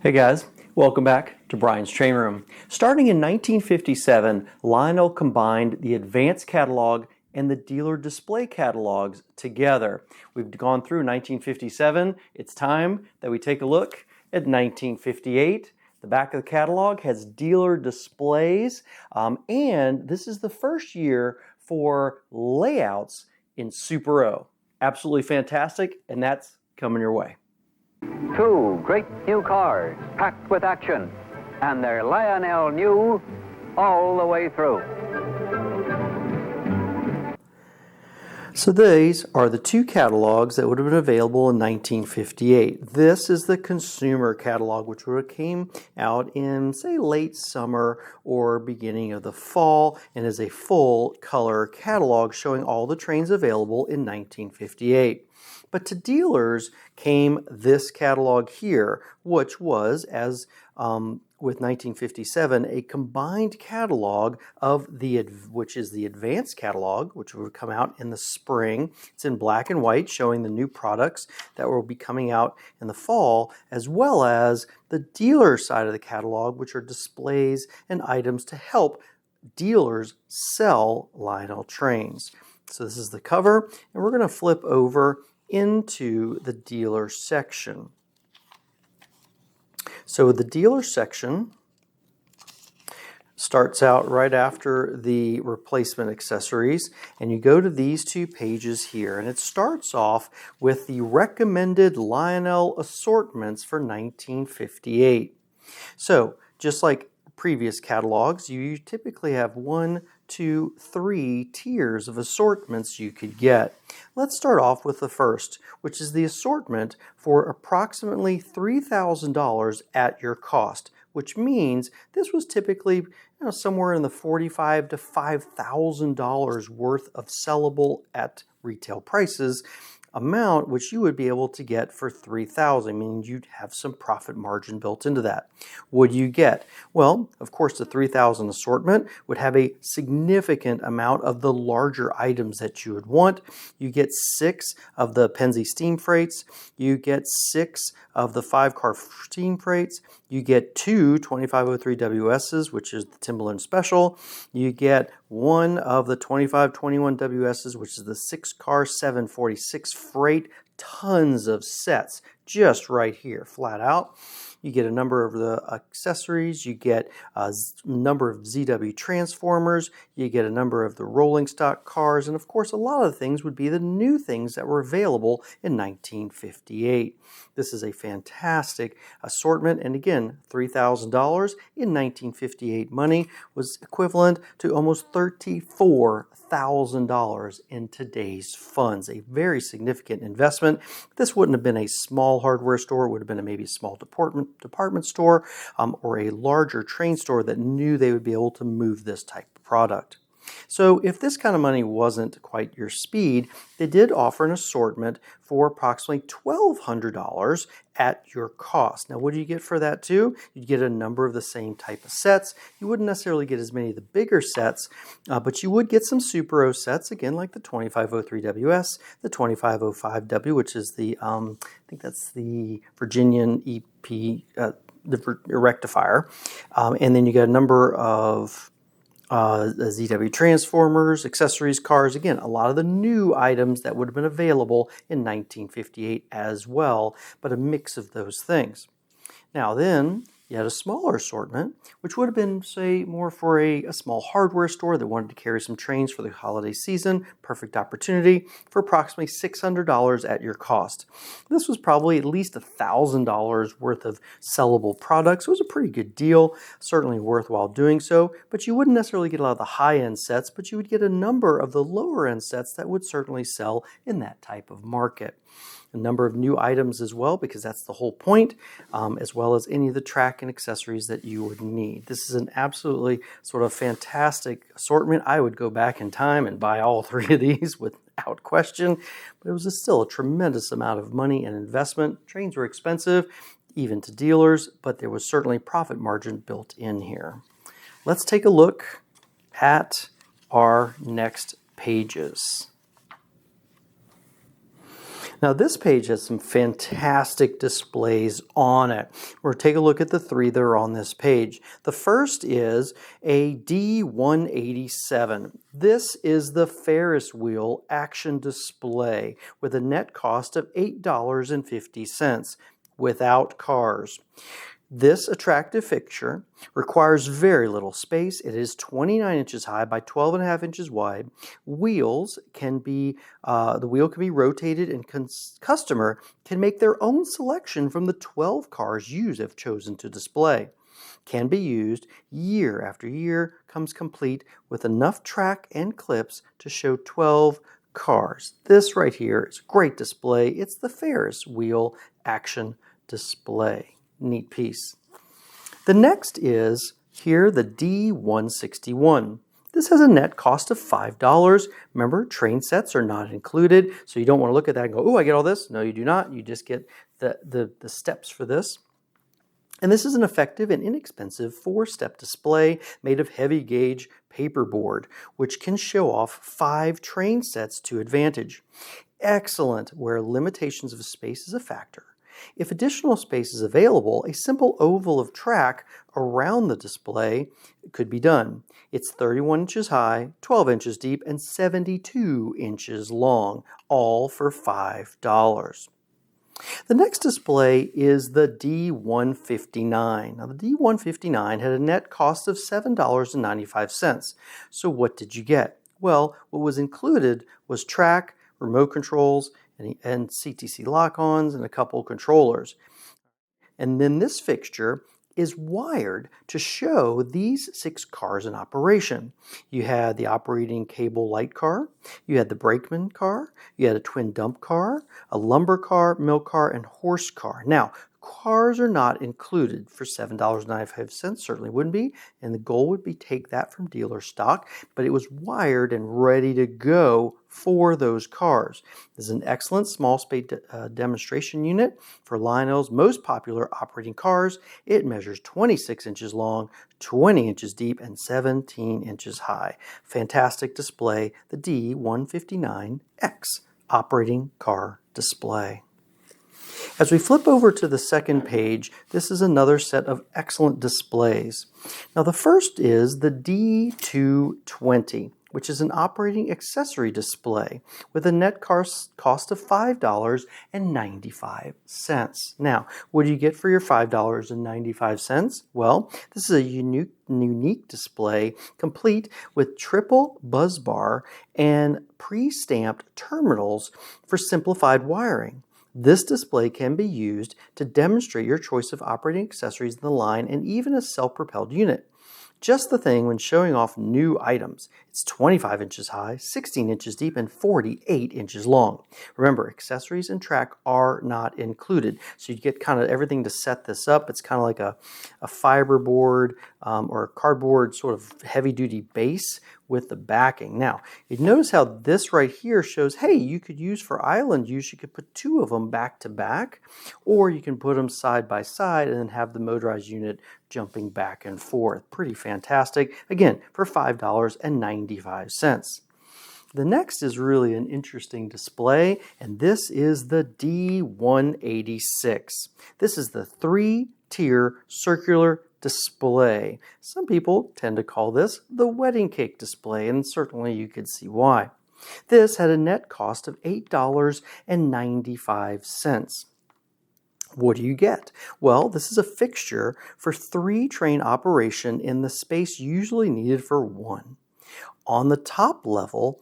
Hey guys, welcome back to Brian's Train Room. Starting in 1957, Lionel combined the advanced catalog and the dealer display catalogs together. We've gone through 1957. It's time that we take a look at 1958. The back of the catalog has dealer displays, and this is the first year for layouts in Super O. Absolutely fantastic, and that's coming your way. Two great new cars packed with action, and they're Lionel new all the way through. So these are the two catalogs that would have been available in 1958. This is the consumer catalog, which would have came out in, say, late summer or beginning of the fall, and is a full color catalog showing all the trains available in 1958. But to dealers came this catalog here, which was, as with 1957, a combined catalog of which is the advanced catalog, which would come out in the spring. It's in black and white, showing the new products that will be coming out in the fall, as well as the dealer side of the catalog, which are displays and items to help dealers sell Lionel trains. So this is the cover, and we're going to flip over into the dealer section. So the dealer section starts out right after the replacement accessories, and you go to these two pages here, and it starts off with the recommended Lionel assortments for 1958. So just like previous catalogs, you typically have 1, 2, 3 tiers of assortments you could get. Let's start off with the first, which is the assortment for approximately $3,000 at your cost, which means this was typically somewhere in the $45,000 to $5,000 worth of sellable at retail prices amount, which you would be able to get for $3,000, meaning you'd have some profit margin built into that. Would you get? Well, of course, the $3,000 assortment would have a significant amount of the larger items that you would want. You get 6 of the Pennsy steam freights. You get 6 of the 5-car steam freights. You get 2 2503 WSs, which is the Timberland Special. You get 1 of the 2521 WSs, which is the 6-car 746 freight. Tons of sets just right here, flat out. You get a number of the accessories, you get a number of ZW transformers, you get a number of the rolling stock cars, and of course a lot of the things would be the new things that were available in 1958. This is a fantastic assortment, and again, $3,000 in 1958 money was equivalent to almost $34,000 in today's funds. A very significant investment. This wouldn't have been a small hardware store, it would have been maybe a small department store or a larger train store that knew they would be able to move this type of product. So if this kind of money wasn't quite your speed, they did offer an assortment for approximately $1,200 at your cost. Now, what do you get for that too? You'd get a number of the same type of sets. You wouldn't necessarily get as many of the bigger sets, but you would get some Super O sets, again, like the 2503 WS, the 2505W, which is the, I think that's the Virginian EP, the rectifier. And then you got a number of the ZW transformers, accessories, cars, again, a lot of the new items that would have been available in 1958 as well, but a mix of those things. Now then, you had a smaller assortment, which would have been, say, more for a small hardware store that wanted to carry some trains for the holiday season. Perfect opportunity for approximately $600 at your cost. This was probably at least $1,000 worth of sellable products. It was a pretty good deal, certainly worthwhile doing so, but you wouldn't necessarily get a lot of the high-end sets, but you would get a number of the lower-end sets that would certainly sell in that type of market. A number of new items as well, because that's the whole point, as well as any of the track and accessories that you would need. This is an absolutely sort of fantastic assortment. I would go back in time and buy all 3 of these without question, but it was still a tremendous amount of money and investment. Trains were expensive, even to dealers, but there was certainly profit margin built in here. Let's take a look at our next pages. Now this page has some fantastic displays on it. We'll take a look at the three that are on this page. The first is a D187. This is the Ferris wheel action display with a net cost of $8.50 without cars. This attractive fixture requires very little space. It is 29 inches high by 12.5 inches wide. The wheel can be rotated, and customer can make their own selection from the 12 cars you have chosen to display. Can be used year after year, comes complete with enough track and clips to show 12 cars. This right here is a great display. It's the Ferris wheel action display. Neat piece. The next is here the D161. This has a net cost of $5. Remember, train sets are not included, so you don't want to look at that and go, oh, I get all this. No, you do not. You just get the steps for this. And this is an effective and inexpensive 4-step display made of heavy gauge paperboard, which can show off 5 train sets to advantage. Excellent where limitations of space is a factor. If additional space is available, a simple oval of track around the display could be done. It's 31 inches high, 12 inches deep, and 72 inches long, all for $5. The next display is the D159. Now, the D159 had a net cost of $7.95. So what did you get? Well, what was included was track, remote controls, and CTC lock-ons, and a couple controllers. And then this fixture is wired to show these 6 cars in operation. You had the operating cable light car, you had the brakeman car, you had a twin dump car, a lumber car, milk car, and horse car. Now, cars are not included for $7.95, certainly wouldn't be, and the goal would be take that from dealer stock, but it was wired and ready to go for those cars. This is an excellent small space demonstration unit for Lionel's most popular operating cars. It measures 26 inches long, 20 inches deep, and 17 inches high. Fantastic display, the D159X operating car display. As we flip over to the second page, this is another set of excellent displays. Now the first is the D220, which is an operating accessory display with a net cost of $5.95. Now, what do you get for your $5.95? Well, this is a unique display complete with triple buzz bar and pre-stamped terminals for simplified wiring. This display can be used to demonstrate your choice of operating accessories in the line and even a self-propelled unit. Just the thing when showing off new items. It's 25 inches high, 16 inches deep, and 48 inches long. Remember, accessories and track are not included. So you get kind of everything to set this up. It's kind of like a fiberboard or a cardboard sort of heavy-duty base with the backing. Now, you notice how this right here shows, hey, you could use for island use, you could put 2 of them back to back, or you can put them side by side and then have the motorized unit jumping back and forth. Pretty fantastic. Again, for $5.95. The next is really an interesting display, and this is the D186. This is the 3-tier circular display. Some people tend to call this the wedding cake display, and certainly you could see why. This had a net cost of $8.95. What do you get? Well, this is a fixture for 3 train operation in the space usually needed for 1. On the top level,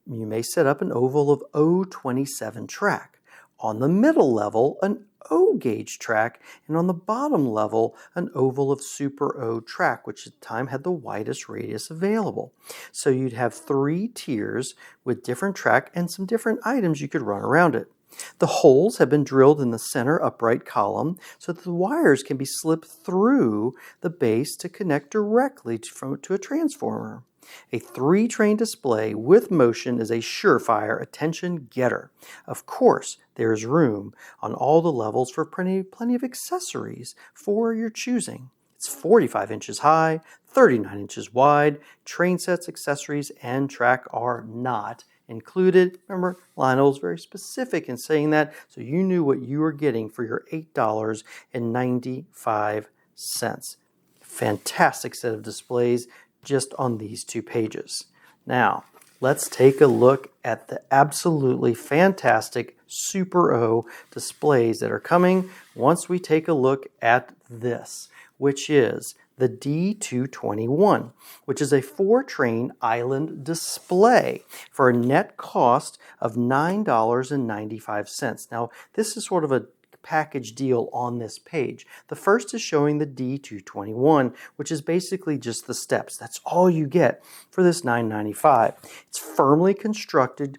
you may set up an oval of O27 track. On the middle level, an O gauge track, and on the bottom level, an oval of Super O track, which at the time had the widest radius available. So you'd have 3 tiers with different track and some different items you could run around it. The holes have been drilled in the center upright column so that the wires can be slipped through the base to connect directly to a transformer. A 3-train display with motion is a surefire attention getter. Of course, there is room on all the levels for plenty of accessories for your choosing. It's 45 inches high, 39 inches wide. Train sets, accessories, and track are not included. Remember, Lionel's very specific in saying that, so you knew what you were getting for your $8.95. Fantastic set of displays just on these 2 pages. Now, let's take a look at the absolutely fantastic Super O displays that are coming once we take a look at this, which is the D221, which is a 4-train island display for a net cost of $9.95. Now, this is sort of a package deal on this page. The first is showing the D221, which is basically just the steps. That's all you get for this $9.95. It's firmly constructed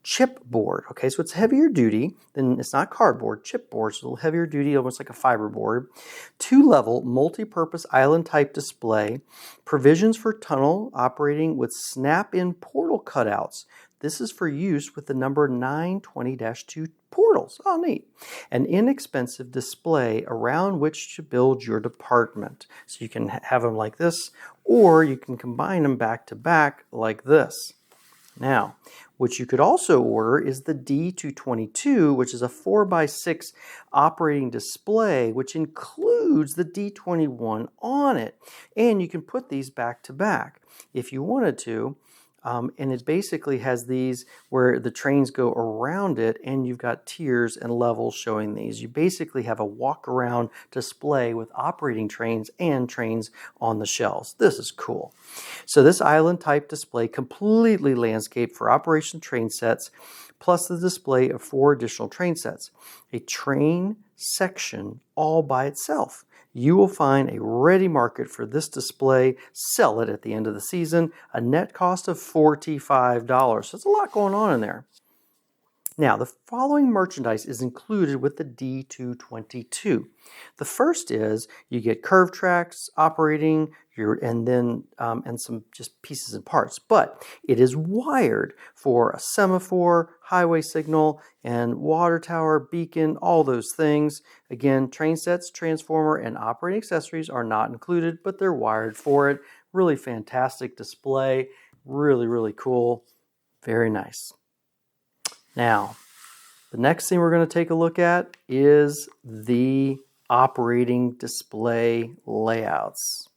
chipboard. Okay, so it's heavier duty than, it's not cardboard, chipboard, so a little heavier duty, almost like a fiberboard. 2-level multi-purpose island type display, provisions for tunnel operating with snap-in portal cutouts. This is for use with the number 920-2 portals. Oh, neat. An inexpensive display around which to build your department. So you can have them like this, or you can combine them back to back like this. Now, what you could also order is the D222, which is a 4x6 operating display, which includes the D21 on it. And you can put these back to back if you wanted to. And it basically has these where the trains go around it, and you've got tiers and levels showing these. You basically have a walk-around display with operating trains and trains on the shelves. This is cool. So this island-type display, completely landscaped for operation train sets, plus the display of 4 additional train sets. A train section all by itself. You will find a ready market for this display. Sell it at the end of the season. A net cost of $45. So it's a lot going on in there. Now, the following merchandise is included with the D222. The first is you get curve tracks operating, and some just pieces and parts. But it is wired for a semaphore, highway signal, and water tower, beacon, all those things. Again, train sets, transformer, and operating accessories are not included, but they're wired for it. Really fantastic display. Really, really cool. Very nice. Now, the next thing we're going to take a look at is the operating display layouts.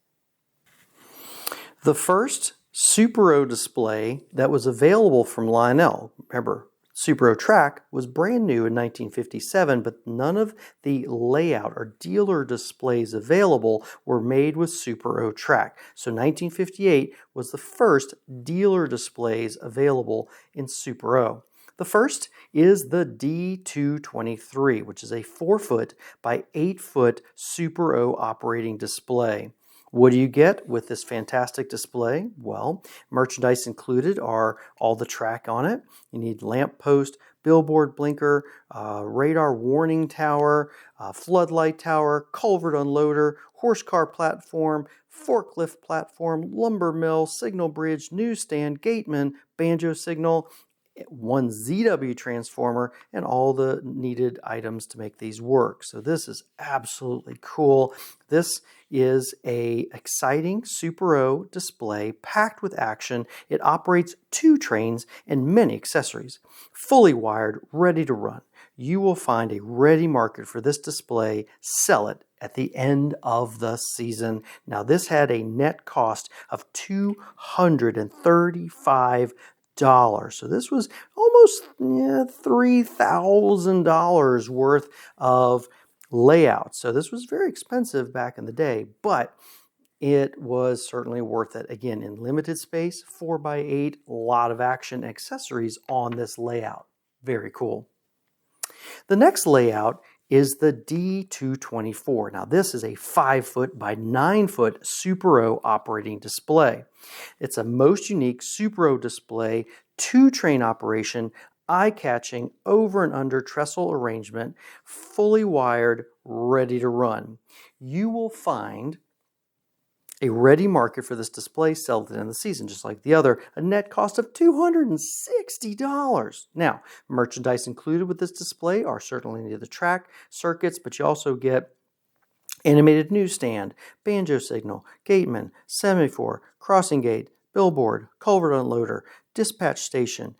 The first Super O display that was available from Lionel, remember, Super O Track was brand new in 1957, but none of the layout or dealer displays available were made with Super O Track. So 1958 was the first dealer displays available in Super O. The first is the D223, which is a 4-foot by 8-foot Super O operating display. What do you get with this fantastic display? Well, merchandise included are all the track on it. You need lamp post, billboard blinker, radar warning tower, floodlight tower, culvert unloader, horse car platform, forklift platform, lumber mill, signal bridge, newsstand, gateman, banjo signal, 1 ZW transformer, and all the needed items to make these work. So this is absolutely cool. This is a exciting Super O display packed with action. It operates 2 trains and many accessories. Fully wired, ready to run. You will find a ready market for this display. Sell it at the end of the season. Now, this had a net cost of $235. So this was almost $3,000 worth of layout. So this was very expensive back in the day, but it was certainly worth it. Again, in limited space, 4x8, a lot of action, accessories on this layout. Very cool. The next layout is the D224. Now this is a 5-foot by 9-foot Super O operating display. It's a most unique Super O display, 2-train operation, eye-catching over and under trestle arrangement, fully wired, ready to run. You will find a ready market for this display. Sell it in the season, just like the other. A net cost of $260. Now, merchandise included with this display are certainly the track, circuits, but you also get animated newsstand, banjo signal, gateman, semaphore, crossing gate, billboard, culvert unloader, dispatch station,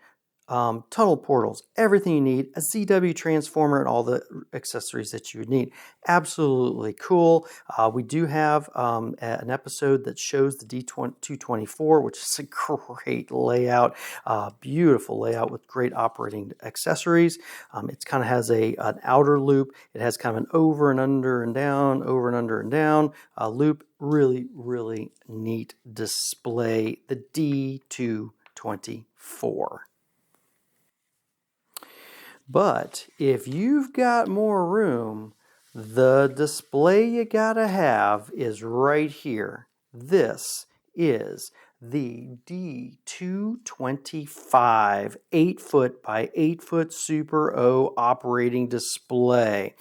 tunnel portals, everything you need, a ZW transformer, and all the accessories that you would need. Absolutely cool. We do have an episode that shows the D224, which is a great layout, beautiful layout with great operating accessories. It kind of has an outer loop. It has kind of an over and under and down, over and under and down loop. Really, really neat display. The D224. But if you've got more room, the display you gotta have is right here. This is the D225 8-foot by 8-foot Super O operating display.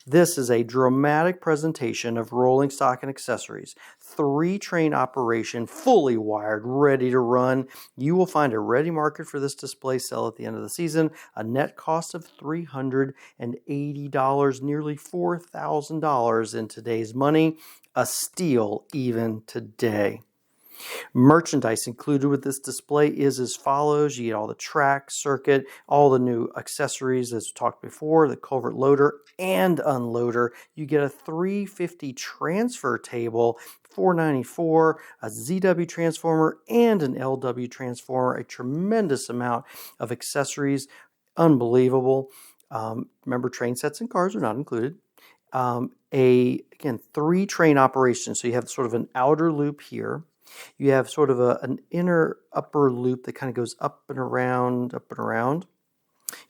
This is a dramatic presentation of rolling stock and accessories. 3-train operation, fully wired, ready to run. You will find a ready market for this display sale at the end of the season. A net cost of $380, nearly $4,000 in today's money. A steal even today. Merchandise included with this display is as follows. You get all the track, circuit, all the new accessories as we talked before, the culvert loader and unloader. You get a 350 transfer table, $494, a ZW transformer and an LW transformer, a tremendous amount of accessories, unbelievable. Remember, train sets and cars are not included. Again, 3-train operation. So you have sort of an outer loop here. You have sort of an inner upper loop that kind of goes up and around, up and around.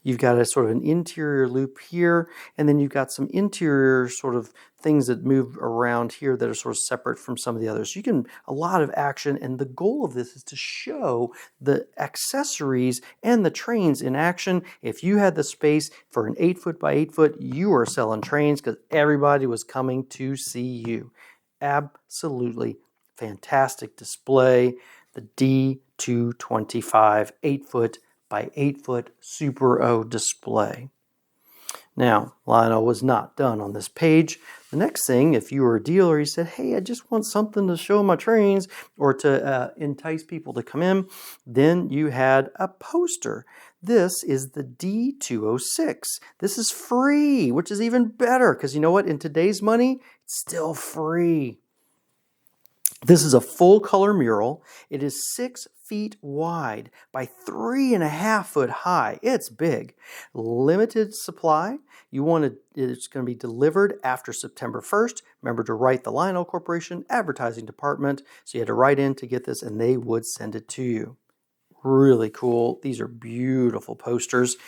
You've got a sort of an interior loop here, and then you've got some interior sort of things that move around here that are sort of separate from some of the others. So you can, a lot of action, and the goal of this is to show the accessories and the trains in action. If you had the space for an 8-foot by 8-foot, you were selling trains because everybody was coming to see you. Absolutely fantastic display. The D225 8-foot by 8-foot Super O display. Now, Lionel was not done on this page. The next thing, if you were a dealer, you said, hey, I just want something to show my trains or to entice people to come in, then you had a poster. This is the D206. This is free, which is even better because you know what? In today's money, it's still free. This is a full color mural. It is 6 feet wide by 3.5 foot high. It's big. Limited supply. It's going to be delivered after September 1st. Remember to write the Lionel Corporation advertising department. So you had to write in to get this and they would send it to you. Really cool. These are beautiful posters.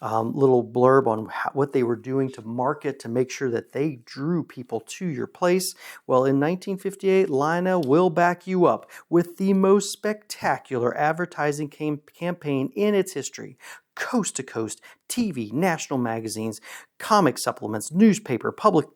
Little blurb on what they were doing to market to make sure that they drew people to your place. Well, in 1958, Lionel will back you up with the most spectacular advertising campaign in its history. Coast to coast, TV, national magazines, comic supplements, newspaper, public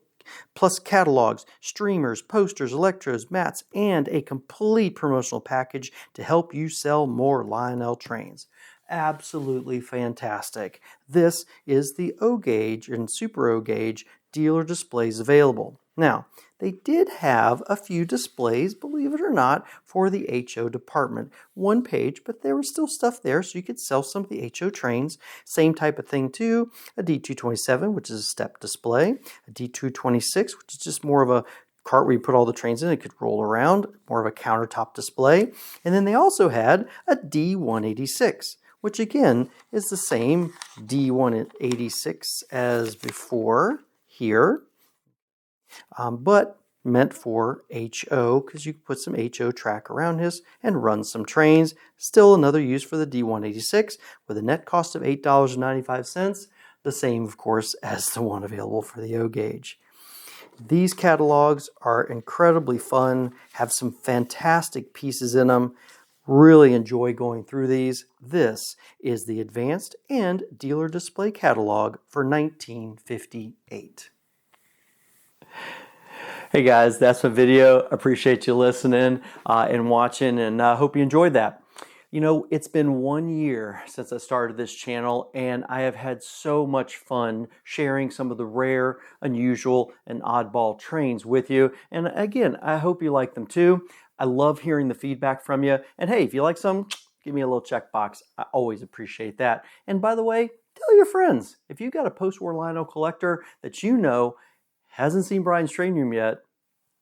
plus catalogs, streamers, posters, electrodes, mats, and a complete promotional package to help you sell more Lionel trains. Absolutely fantastic. This is the O gauge and Super O gauge dealer displays available. Now, they did have a few displays, believe it or not, for the HO department. One page, but there was still stuff there, so you could sell some of the HO trains. Same type of thing too. A D227, which is a step display. A D226, which is just more of a cart where you put all the trains in, it could roll around, more of a countertop display. And then they also had a D186, which again is the same D186 as before here, but meant for HO because you can put some HO track around this and run some trains. Still another use for the D186 with a net cost of $8.95, the same of course as the one available for the O gauge. These catalogs are incredibly fun, have some fantastic pieces in them. Really enjoy going through these. This is the Advanced and Dealer Display Catalog for 1958. Hey guys, that's my video. Appreciate you listening and watching, and I hope you enjoyed that. You know, it's been 1 year since I started this channel, and I have had so much fun sharing some of the rare, unusual, and oddball trains with you. And again, I hope you like them too. I love hearing the feedback from you. And hey, if you like some, give me a little checkbox. I always appreciate that. And by the way, tell your friends. If you've got a post-war Lionel collector that you know hasn't seen Brian's Training Room yet,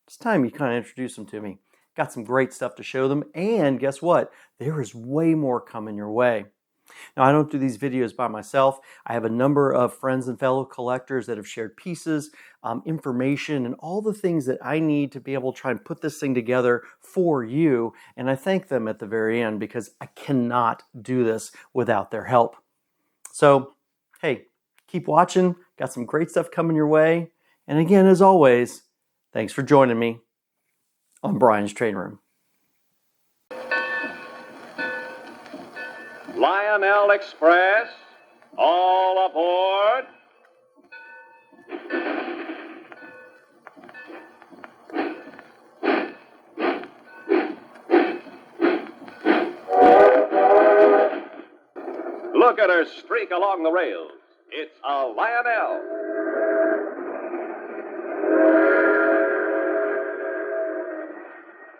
it's time you kind of introduce them to me. Got some great stuff to show them, and guess what? There is way more coming your way. Now, I don't do these videos by myself. I have a number of friends and fellow collectors that have shared pieces, information, and all the things that I need to be able to try and put this thing together for you. And I thank them at the very end because I cannot do this without their help. So, hey, keep watching. Got some great stuff coming your way. And again, as always, thanks for joining me on Brian's Training Room. Lionel Express, all aboard. Look at her streak along the rails. It's a Lionel.